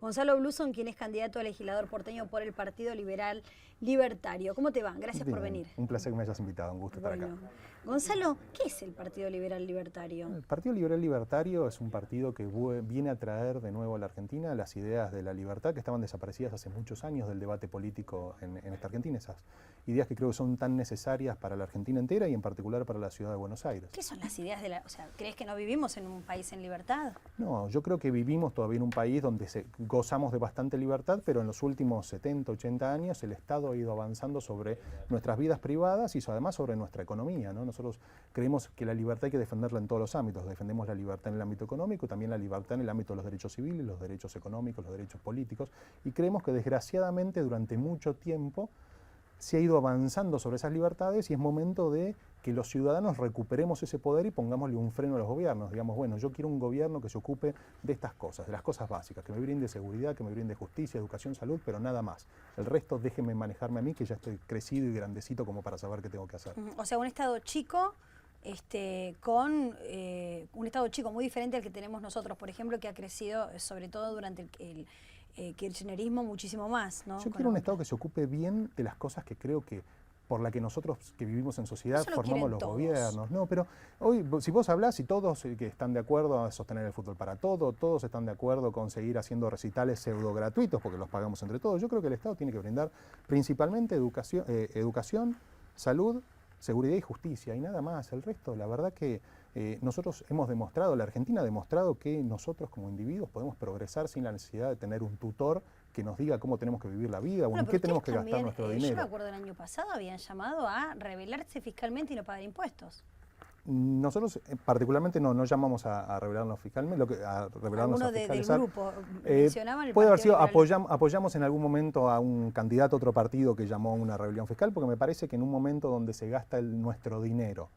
Gonzalo Bluson, quien es candidato a legislador porteño por el Partido Liberal Libertario. ¿Cómo te va? Gracias por venir. Un placer que me hayas invitado, un gusto estar acá. Gonzalo, ¿qué es el Partido Liberal Libertario? El Partido Liberal Libertario es un partido que viene a traer de nuevo a la Argentina las ideas de la libertad que estaban desaparecidas hace muchos años del debate político en esta Argentina, esas ideas que creo que son tan necesarias para la Argentina entera y en particular para la ciudad de Buenos Aires. ¿Qué son las ideas de la... O sea, ¿crees que no vivimos en un país en libertad? No, yo creo que vivimos todavía en un país donde gozamos de bastante libertad, pero en los últimos 70, 80 años el Estado ha ido avanzando sobre nuestras vidas privadas y además sobre nuestra economía, ¿no? Nosotros creemos que la libertad hay que defenderla en todos los ámbitos. Defendemos la libertad en el ámbito económico, también la libertad en el ámbito de los derechos civiles, los derechos económicos, los derechos políticos, y creemos que desgraciadamente durante mucho tiempo se ha ido avanzando sobre esas libertades y es momento de que los ciudadanos recuperemos ese poder y pongámosle un freno a los gobiernos. Digamos, bueno, yo quiero un gobierno que se ocupe de estas cosas, de las cosas básicas, que me brinde seguridad, que me brinde justicia, educación, salud, pero nada más. El resto déjenme manejarme a mí, que ya estoy crecido y grandecito como para saber qué tengo que hacer. O sea, un Estado chico, con un Estado chico muy diferente al que tenemos nosotros, por ejemplo, que ha crecido sobre todo durante el kirchnerismo muchísimo más, ¿no? Yo quiero un Estado que se ocupe bien de las cosas que creo que por la que nosotros que vivimos en sociedad formamos los gobiernos. No, pero hoy, si vos hablás y todos que están de acuerdo a sostener el fútbol para todo, todos están de acuerdo con seguir haciendo recitales pseudo gratuitos porque los pagamos entre todos, yo creo que el Estado tiene que brindar principalmente educación, salud, seguridad y justicia y nada más. El resto, la verdad que nosotros hemos demostrado, la Argentina ha demostrado que nosotros como individuos podemos progresar sin la necesidad de tener un tutor que nos diga cómo tenemos que vivir la vida o en qué tenemos que gastar nuestro dinero. Yo me acuerdo el año pasado habían llamado a rebelarse fiscalmente y no pagar impuestos. Nosotros particularmente no llamamos a rebelarnos fiscalmente, a rebelarnos a fiscalizar. Del grupo mencionaban el puede haber sido, Liberal. apoyamos en algún momento a un candidato a otro partido que llamó a una rebelión fiscal, porque me parece que en un momento donde se gasta nuestro dinero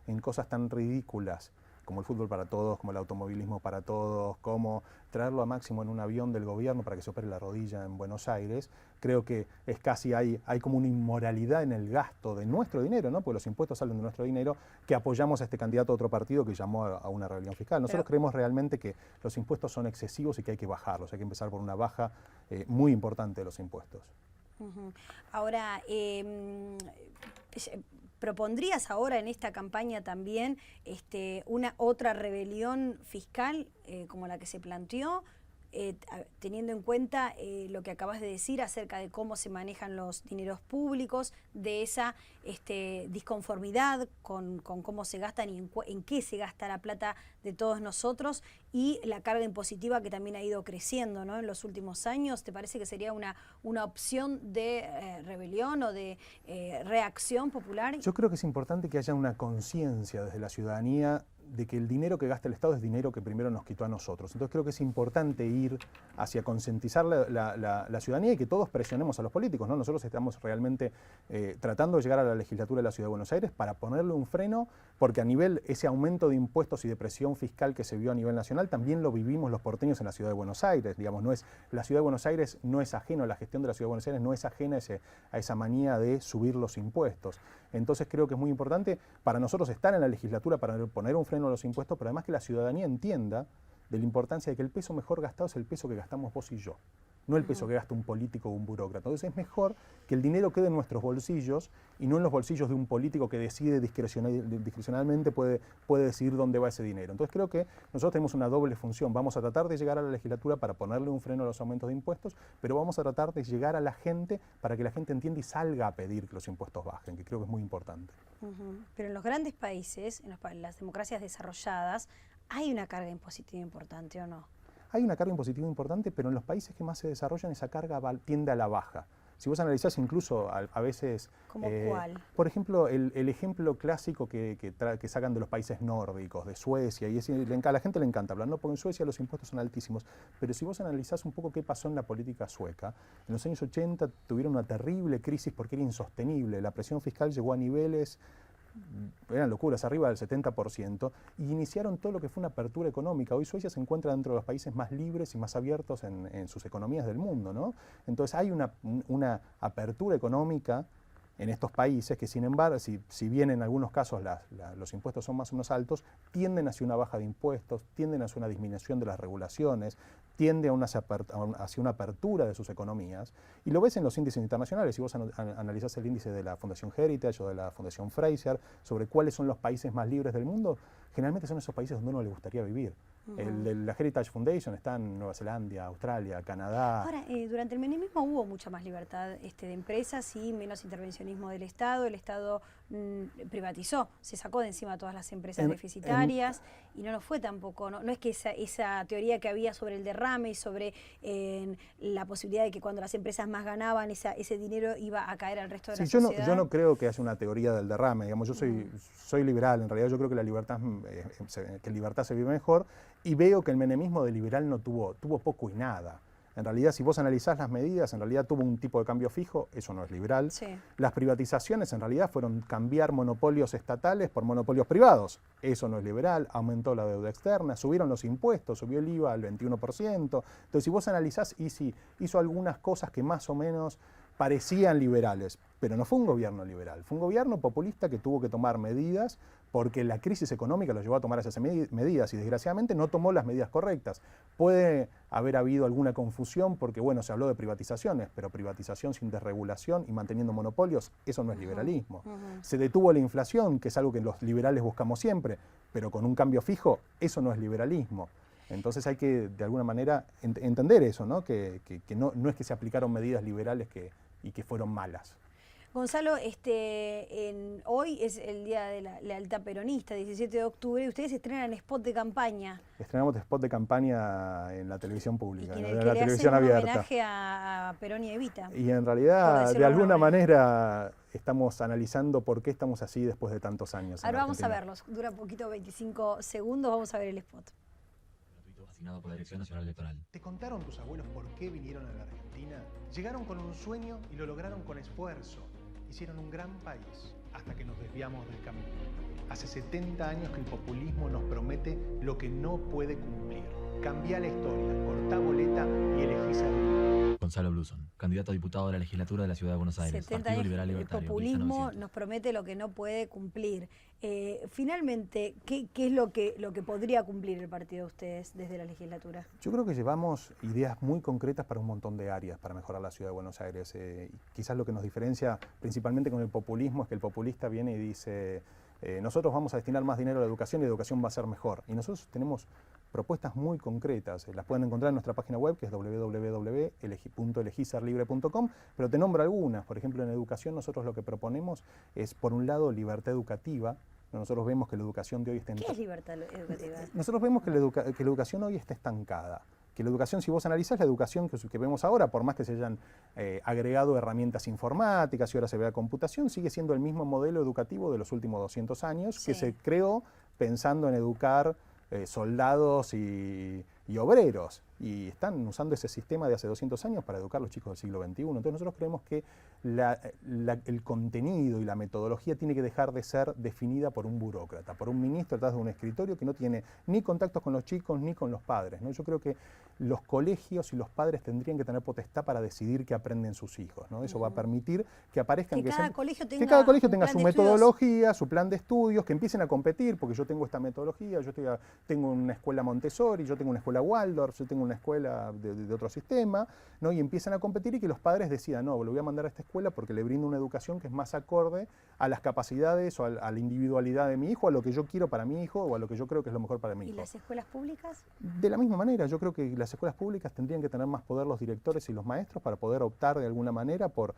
en cosas tan ridículas como el fútbol para todos, como el automovilismo para todos, como traerlo a máximo en un avión del gobierno para que se opere la rodilla en Buenos Aires, creo que es casi, hay como una inmoralidad en el gasto de nuestro dinero, ¿no? Porque los impuestos salen de nuestro dinero, que apoyamos a este candidato a otro partido que llamó a una rebelión fiscal. Nosotros creemos realmente que los impuestos son excesivos y que hay que bajarlos, hay que empezar por una baja muy importante de los impuestos. Ahora, ¿propondrías ahora en esta campaña también una otra rebelión fiscal como la que se planteó, teniendo en cuenta lo que acabas de decir acerca de cómo se manejan los dineros públicos, de esa disconformidad con cómo se gastan y en qué se gasta la plata de todos nosotros y la carga impositiva que también ha ido creciendo, ¿no? En los últimos años? ¿Te parece que sería una opción de rebelión o de reacción popular? Yo creo que es importante que haya una conciencia desde la ciudadanía de que el dinero que gasta el Estado es dinero que primero nos quitó a nosotros. Entonces creo que es importante ir hacia concientizar la ciudadanía y que todos presionemos a los políticos, ¿no? Nosotros estamos realmente tratando de llegar a la legislatura de la Ciudad de Buenos Aires para ponerle un freno, porque a nivel, ese aumento de impuestos y de presión fiscal que se vio a nivel nacional, también lo vivimos los porteños en la Ciudad de Buenos Aires. Digamos, la Ciudad de Buenos Aires no es ajeno, la gestión de la Ciudad de Buenos Aires no es ajena a esa manía de subir los impuestos. Entonces creo que es muy importante para nosotros estar en la legislatura para poner un freno a los impuestos, pero además que la ciudadanía entienda de la importancia de que el peso mejor gastado es el peso que gastamos vos y yo, no el peso que gasta un político o un burócrata. Entonces es mejor que el dinero quede en nuestros bolsillos y no en los bolsillos de un político que decide discrecionalmente, puede decidir dónde va ese dinero. Entonces creo que nosotros tenemos una doble función. Vamos a tratar de llegar a la legislatura para ponerle un freno a los aumentos de impuestos, pero vamos a tratar de llegar a la gente para que la gente entienda y salga a pedir que los impuestos bajen, que creo que es muy importante. Pero en los grandes países, en las democracias desarrolladas, ¿hay una carga impositiva importante o no? Hay una carga impositiva importante, pero en los países que más se desarrollan esa carga tiende a la baja. Si vos analizás incluso a veces... ¿Cómo cuál? Por ejemplo, el ejemplo clásico que sacan de los países nórdicos, de Suecia, y a la gente le encanta hablar, ¿no? Porque en Suecia los impuestos son altísimos, pero si vos analizás un poco qué pasó en la política sueca, en los años 80 tuvieron una terrible crisis porque era insostenible, la presión fiscal llegó a niveles... eran locuras, arriba del 70%, y iniciaron todo lo que fue una apertura económica. Hoy Suecia se encuentra dentro de los países más libres y más abiertos en sus economías del mundo, ¿no? Entonces hay una apertura económica en estos países que, sin embargo, si bien en algunos casos los impuestos son más o menos altos, tienden hacia una baja de impuestos, tienden hacia una disminución de las regulaciones, tiende hacia una apertura de sus economías, y lo ves en los índices internacionales. Si vos analizás el índice de la Fundación Heritage o de la Fundación Fraser sobre cuáles son los países más libres del mundo, generalmente son esos países donde uno le gustaría vivir. El de la Heritage Foundation está en Nueva Zelanda, Australia, Canadá. Ahora, durante el menemismo hubo mucha más libertad de empresas y menos intervencionismo del Estado. El Estado privatizó, se sacó de encima todas las empresas deficitarias y no lo fue tampoco. No es que esa teoría que había sobre el derrame y sobre la posibilidad de que cuando las empresas más ganaban, ese dinero iba a caer al resto de la sociedad. Yo no creo que haya una teoría del derrame. Digamos, yo soy liberal, en realidad yo creo que la libertad, que libertad se vive mejor, y veo que el menemismo de liberal no tuvo poco y nada. En realidad, si vos analizás las medidas, en realidad tuvo un tipo de cambio fijo, eso no es liberal. Sí. Las privatizaciones en realidad fueron cambiar monopolios estatales por monopolios privados, eso no es liberal. Aumentó la deuda externa, subieron los impuestos, subió el IVA al 21%. Entonces, si vos analizás, hizo algunas cosas que más o menos parecían liberales, pero no fue un gobierno liberal, fue un gobierno populista que tuvo que tomar medidas porque la crisis económica lo llevó a tomar esas medidas y desgraciadamente no tomó las medidas correctas. Puede haber habido alguna confusión porque, bueno, se habló de privatizaciones, pero privatización sin desregulación y manteniendo monopolios, eso no es liberalismo. Se detuvo la inflación, que es algo que los liberales buscamos siempre, pero con un cambio fijo, eso no es liberalismo. Entonces hay que, de alguna manera, entender eso, ¿no? Que no es que se aplicaron medidas liberales y que fueron malas. Gonzalo, hoy es el Día de la Lealtad Peronista, 17 de octubre, y ustedes estrenan spot de campaña. Estrenamos spot de campaña en la televisión pública, en la televisión abierta. Un homenaje a Perón y Evita. Y en realidad, de alguna manera, estamos analizando por qué estamos así después de tantos años. Ahora vamos a verlos, dura poquito, 25 segundos, vamos a ver el spot. Asignado por la Dirección Nacional Electoral. ¿Te contaron tus abuelos por qué vinieron a la Argentina? Llegaron con un sueño y lo lograron con esfuerzo. Hicieron un gran país hasta que nos desviamos del camino. Hace 70 años que el populismo nos promete lo que no puede cumplir. Cambia la historia, cortá boleta y elegí ser. Gonzalo Bluson, candidato a diputado de la legislatura de la Ciudad de Buenos Aires, 70 Partido años, Liberal Libertario. El populismo nos promete lo que no puede cumplir. Finalmente, ¿qué es lo que podría cumplir el partido de ustedes desde la legislatura? Yo creo que llevamos ideas muy concretas para un montón de áreas para mejorar la Ciudad de Buenos Aires. Quizás lo que nos diferencia principalmente con el populismo es que el populista viene y dice nosotros vamos a destinar más dinero a la educación y la educación va a ser mejor. Y nosotros tenemos propuestas muy concretas, las pueden encontrar en nuestra página web que es www.elegiserlibre.com, pero te nombro algunas. Por ejemplo, en educación nosotros lo que proponemos es, por un lado, libertad educativa. Nosotros vemos que la educación de hoy está... ¿Qué es libertad educativa? Nosotros vemos que la educación hoy está estancada. Que la educación, si vos analizás la educación que vemos ahora, por más que se hayan agregado herramientas informáticas y ahora se vea computación, sigue siendo el mismo modelo educativo de los últimos 200 años, que se creó pensando en educar soldados y obreros, y están usando ese sistema de hace 200 años para educar a los chicos del siglo XXI. Entonces nosotros creemos que el contenido y la metodología tiene que dejar de ser definida por un burócrata, por un ministro detrás de un escritorio que no tiene ni contactos con los chicos ni con los padres, ¿no? Yo creo que los colegios y los padres tendrían que tener potestad para decidir qué aprenden sus hijos, ¿no? Eso va a permitir que aparezcan... Que cada colegio tenga su metodología, su plan de estudios, que empiecen a competir, porque yo tengo esta metodología, tengo una escuela Montessori, yo tengo una escuela Waldorf, yo tengo una escuela de otro sistema, ¿no? Y empiezan a competir y que los padres decidan, no, lo voy a mandar a esta escuela porque le brindo una educación que es más acorde a las capacidades o a la individualidad de mi hijo, a lo que yo quiero para mi hijo o a lo que yo creo que es lo mejor para mi hijo. ¿Y las escuelas públicas? De la misma manera, yo creo que las escuelas públicas tendrían que tener más poder los directores y los maestros para poder optar de alguna manera por...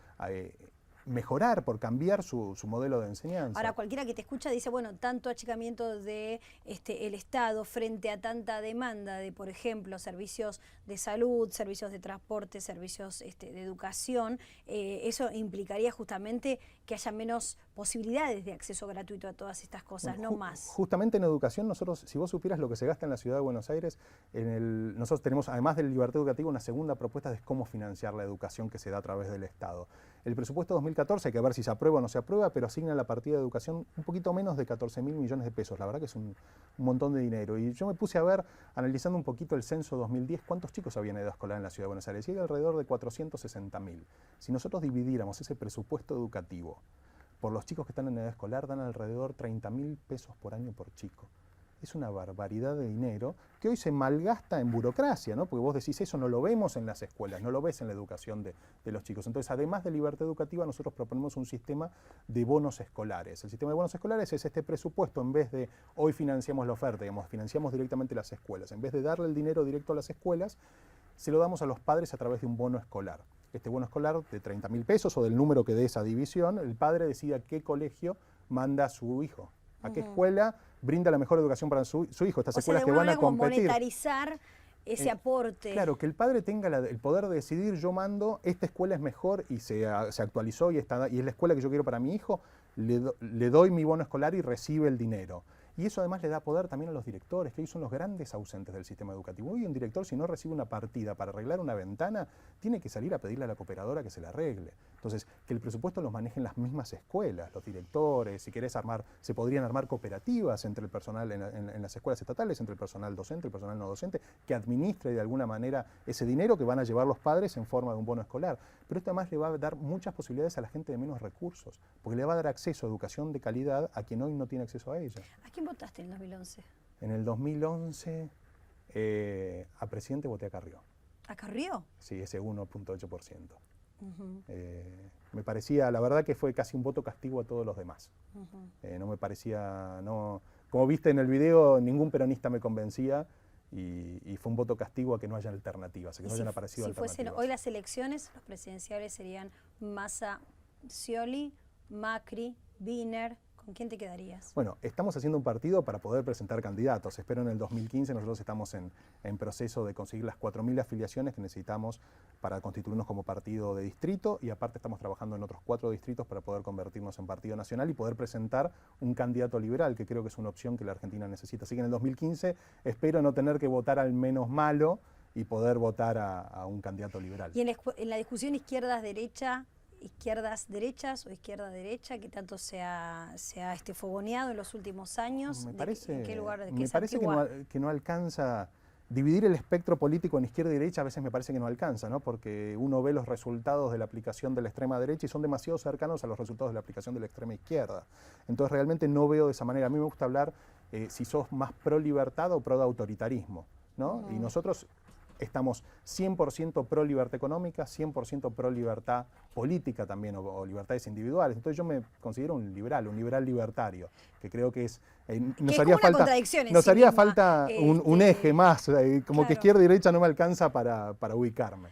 mejorar, por cambiar su modelo de enseñanza. Ahora, cualquiera que te escucha dice, bueno, tanto achicamiento de el Estado frente a tanta demanda de, por ejemplo, servicios de salud, servicios de transporte, servicios de educación, eso implicaría justamente que haya menos posibilidades de acceso gratuito a todas estas cosas, no más. Justamente en educación, nosotros, si vos supieras lo que se gasta en la Ciudad de Buenos Aires, nosotros tenemos, además de la libertad educativa, una segunda propuesta de cómo financiar la educación que se da a través del Estado. El presupuesto 2014, hay que ver si se aprueba o no se aprueba, pero asigna a la partida de educación un poquito menos de 14.000 millones de pesos. La verdad que es un montón de dinero. Y yo me puse a ver, analizando un poquito el censo 2010, cuántos chicos habían ido a escolar en la Ciudad de Buenos Aires. Y hay alrededor de 460.000. Si nosotros dividiéramos ese presupuesto educativo Por los chicos que están en edad escolar dan alrededor 30.000 pesos por año por chico. Es una barbaridad de dinero que hoy se malgasta en burocracia, ¿no? Porque vos decís, eso no lo vemos en las escuelas, no lo ves en la educación de los chicos. Entonces, además de libertad educativa, nosotros proponemos un sistema de bonos escolares. El sistema de bonos escolares es este presupuesto, en vez de hoy financiamos la oferta, digamos, financiamos directamente las escuelas. En vez de darle el dinero directo a las escuelas, se lo damos a los padres a través de un bono escolar. Este bono escolar de 30.000 pesos o del número que dé esa división, el padre decide a qué colegio manda a su hijo, a qué escuela brinda la mejor educación para su hijo, estas escuelas que van a competir. Monetarizar ese aporte. Claro, que el padre tenga el poder de decidir, yo mando, esta escuela es mejor y se actualizó y es la escuela que yo quiero para mi hijo, le doy mi bono escolar y recibe el dinero. Y eso además le da poder también a los directores, que hoy son los grandes ausentes del sistema educativo. Hoy un director, si no recibe una partida para arreglar una ventana, tiene que salir a pedirle a la cooperadora que se la arregle. Entonces, que el presupuesto lo manejen las mismas escuelas, los directores, si querés armar, se podrían armar cooperativas entre el personal en las escuelas estatales, entre el personal docente, el personal no docente, que administre de alguna manera ese dinero que van a llevar los padres en forma de un bono escolar. Pero esto además le va a dar muchas posibilidades a la gente de menos recursos, porque le va a dar acceso a educación de calidad a quien hoy no tiene acceso a ella. ¿A quién votaste en el 2011? En el 2011, a presidente voté a Carrió. ¿A Carrió? Sí, ese 1.8%. Me parecía, la verdad que fue casi un voto castigo a todos los demás. No me parecía, como viste en el video, ningún peronista me convencía y fue un voto castigo a que no haya alternativas, a que no hayan aparecido alternativas. Si fuesen hoy las elecciones, los presidenciales serían Massa, Scioli, Macri, Wiener. ¿Con quién te quedarías? Bueno, estamos haciendo un partido para poder presentar candidatos. Espero en el 2015, nosotros estamos en proceso de conseguir las 4.000 afiliaciones que necesitamos para constituirnos como partido de distrito y aparte estamos trabajando en otros 4 distritos para poder convertirnos en partido nacional y poder presentar un candidato liberal, que creo que es una opción que la Argentina necesita. Así que en el 2015 espero no tener que votar al menos malo y poder votar a un candidato liberal. Y en la discusión izquierdas-derecha, izquierdas-derechas o izquierda-derecha, que tanto se ha fogoneado en los últimos años, me parece, ¿en qué lugar? me parece que no alcanza. Dividir el espectro político en izquierda y derecha a veces me parece que no alcanza, ¿no? Porque uno ve los resultados de la aplicación de la extrema derecha y son demasiado cercanos a los resultados de la aplicación de la extrema izquierda. Entonces realmente no veo de esa manera. A mí me gusta hablar si sos más pro libertad o pro autoritarismo, ¿no? Y nosotros estamos 100% pro libertad económica, 100% pro libertad política también, o libertades individuales. Entonces yo me considero un liberal libertario, que creo que es... nos haría falta un eje más, como claro. Que izquierda y derecha no me alcanza para ubicarme.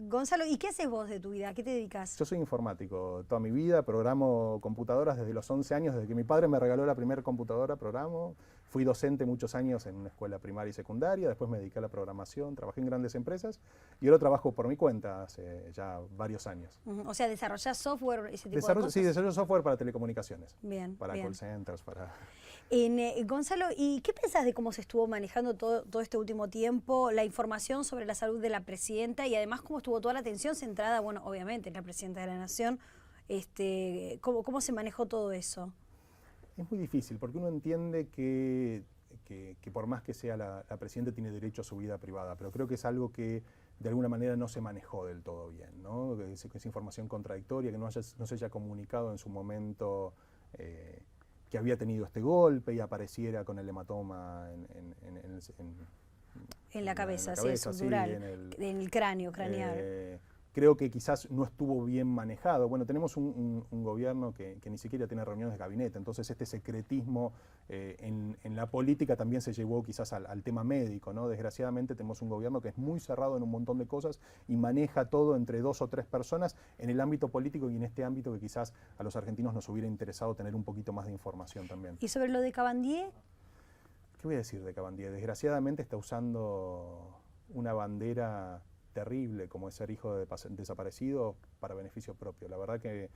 Gonzalo, ¿y qué haces vos de tu vida? ¿A qué te dedicas? Yo soy informático toda mi vida, programo computadoras desde los 11 años, desde que mi padre me regaló la primera computadora, programo. Fui docente muchos años en una escuela primaria y secundaria, después me dediqué a la programación, trabajé en grandes empresas y ahora trabajo por mi cuenta hace ya varios años. O sea, ¿desarrollás software, ese tipo de cosas? Sí, desarrollo software para telecomunicaciones. Bien, para bien. call centers, para... Gonzalo, ¿y qué pensás de cómo se estuvo manejando todo este último tiempo la información sobre la salud de la presidenta y además cómo estuvo toda la atención centrada, bueno, obviamente en la presidenta de la Nación, cómo se manejó todo eso? Es muy difícil porque uno entiende que por más que sea la presidenta tiene derecho a su vida privada, pero creo que es algo que de alguna manera no se manejó del todo bien, ¿no? Que es información contradictoria, que no se haya comunicado en su momento que había tenido este golpe y apareciera con el hematoma en la cabeza, sí, subdural, en el cráneo, craneal. Creo que quizás no estuvo bien manejado. Bueno, tenemos un gobierno que ni siquiera tiene reuniones de gabinete, entonces este secretismo en la política también se llevó quizás al tema médico, ¿no? Desgraciadamente tenemos un gobierno que es muy cerrado en un montón de cosas y maneja todo entre 2 o 3 personas en el ámbito político y en este ámbito que quizás a los argentinos nos hubiera interesado tener un poquito más de información también. ¿Y sobre lo de Cabandier? ¿Qué voy a decir de Cabandier? Desgraciadamente está usando una bandera terrible como es ser hijo de desaparecido para beneficio propio. La verdad que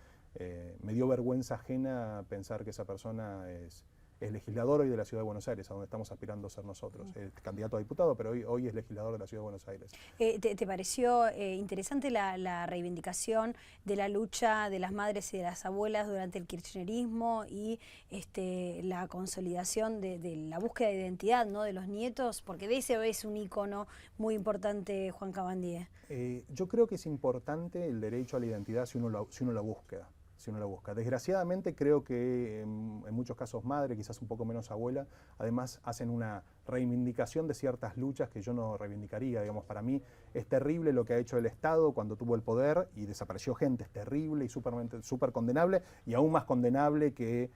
me dio vergüenza ajena pensar que esa persona es legislador hoy de la Ciudad de Buenos Aires, a donde estamos aspirando a ser nosotros. Es candidato a diputado, pero hoy es legislador de la Ciudad de Buenos Aires. ¿Te pareció interesante la reivindicación de la lucha de las madres y de las abuelas durante el kirchnerismo y la consolidación de la búsqueda de identidad, ¿no?, de los nietos? Porque de ese es un ícono muy importante, Juan Cabandier. Yo creo que es importante el derecho a la identidad si uno la busca. si uno la busca. Desgraciadamente creo que en muchos casos madre, quizás un poco menos abuela, además hacen una reivindicación de ciertas luchas que yo no reivindicaría. Digamos, para mí es terrible lo que ha hecho el Estado cuando tuvo el poder y desapareció gente, es terrible y súper condenable, y aún más condenable que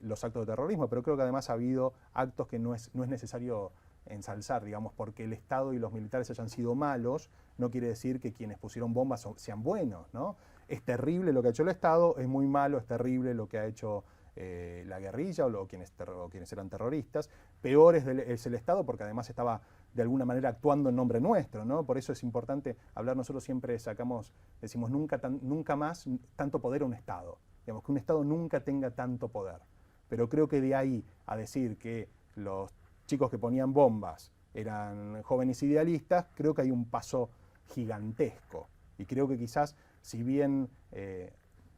los actos de terrorismo, pero creo que además ha habido actos que no es necesario ensalzar, digamos, porque el Estado y los militares hayan sido malos, no quiere decir que quienes pusieron bombas sean buenos, ¿no? Es terrible lo que ha hecho el Estado, es muy malo, es terrible lo que ha hecho la guerrilla o quienes eran terroristas. Peor es el Estado porque además estaba de alguna manera actuando en nombre nuestro, ¿no? Por eso es importante hablar, nosotros siempre decimos nunca más tanto poder a un Estado. Digamos, que un Estado nunca tenga tanto poder. Pero creo que de ahí a decir que los chicos que ponían bombas eran jóvenes idealistas, creo que hay un paso gigantesco. Y creo que quizás, si bien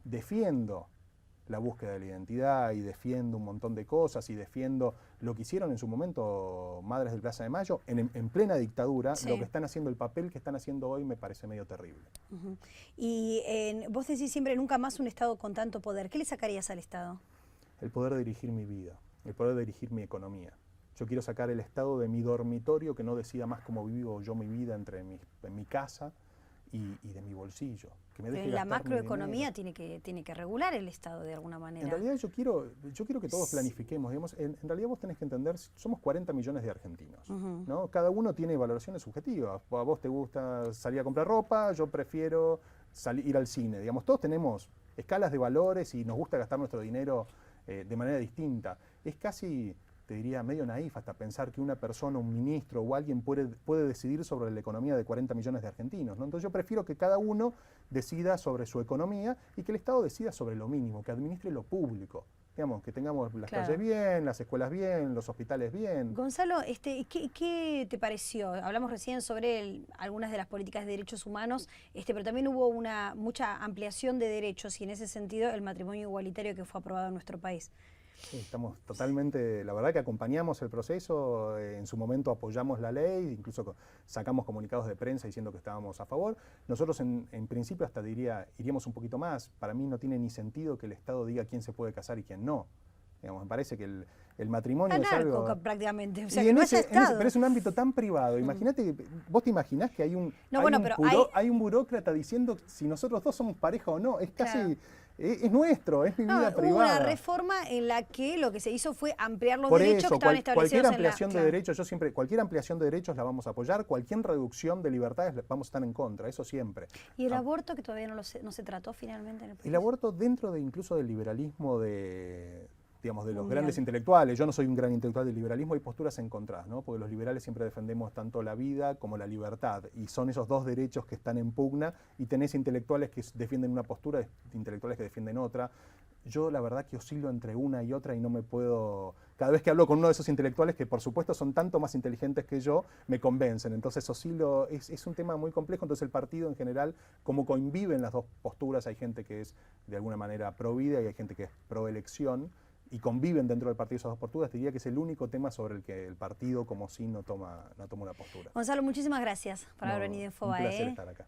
defiendo la búsqueda de la identidad y defiendo un montón de cosas y defiendo lo que hicieron en su momento Madres del Plaza de Mayo, en plena dictadura, sí, lo que están haciendo, el papel que están haciendo hoy me parece medio terrible. Y vos decís siempre nunca más un Estado con tanto poder. ¿Qué le sacarías al Estado? El poder de dirigir mi vida, el poder de dirigir mi economía. Yo quiero sacar el Estado de mi dormitorio, que no decida más cómo vivo yo mi vida en mi casa y de mi bolsillo. Que me deje Pero la gastar mi macroeconomía dinero. tiene que regular el Estado de alguna manera. En realidad yo quiero que todos planifiquemos. Digamos, en realidad vos tenés que entender, somos 40 millones de argentinos, ¿no? Cada uno tiene valoraciones subjetivas. A vos te gusta salir a comprar ropa, yo prefiero ir al cine. Digamos, todos tenemos escalas de valores y nos gusta gastar nuestro dinero de manera distinta. Es casi, te diría, medio naif hasta pensar que una persona, un ministro o alguien puede decidir sobre la economía de 40 millones de argentinos, ¿no? Entonces yo prefiero que cada uno decida sobre su economía y que el Estado decida sobre lo mínimo, que administre lo público. Digamos, que tengamos las calles bien, las escuelas bien, los hospitales bien. Gonzalo, ¿qué te pareció? Hablamos recién sobre algunas de las políticas de derechos humanos, pero también hubo mucha ampliación de derechos y en ese sentido el matrimonio igualitario que fue aprobado en nuestro país. Sí, estamos totalmente, la verdad que acompañamos el proceso, en su momento apoyamos la ley, incluso sacamos comunicados de prensa diciendo que estábamos a favor. Nosotros en principio hasta iríamos un poquito más. Para mí no tiene ni sentido que el Estado diga quién se puede casar y quién no. Digamos, me parece que el matrimonio es algo... prácticamente, o sea, y que no haya Estado. Pero es un ámbito tan privado. Imagínate, vos te imaginás que hay un burócrata diciendo si nosotros dos somos pareja o no. Es casi... Es nuestro, es mi vida privada. Hubo una reforma en la que lo que se hizo fue ampliar los derechos que estaban establecidos cualquier ampliación en la... de derechos, cualquier ampliación de derechos la vamos a apoyar, cualquier reducción de libertades vamos a estar en contra, eso siempre. ¿Y el aborto que todavía no se trató finalmente en el país? El aborto dentro incluso del liberalismo de los grandes intelectuales, yo no soy un gran intelectual del liberalismo, hay posturas encontradas, ¿no? Porque los liberales siempre defendemos tanto la vida como la libertad, y son esos dos derechos que están en pugna, y tenés intelectuales que defienden una postura, intelectuales que defienden otra. Yo la verdad que oscilo entre una y otra y no me puedo... Cada vez que hablo con uno de esos intelectuales, que por supuesto son tanto más inteligentes que yo, me convencen. Entonces oscilo, es un tema muy complejo, entonces el partido en general, como conviven las dos posturas, hay gente que es de alguna manera pro vida y hay gente que es pro elección, y conviven dentro del partido esas dos posturas, diría que es el único tema sobre el que el partido como sí no toma una postura. Gonzalo, muchísimas gracias por haber venido a Infobae. Un placer estar acá.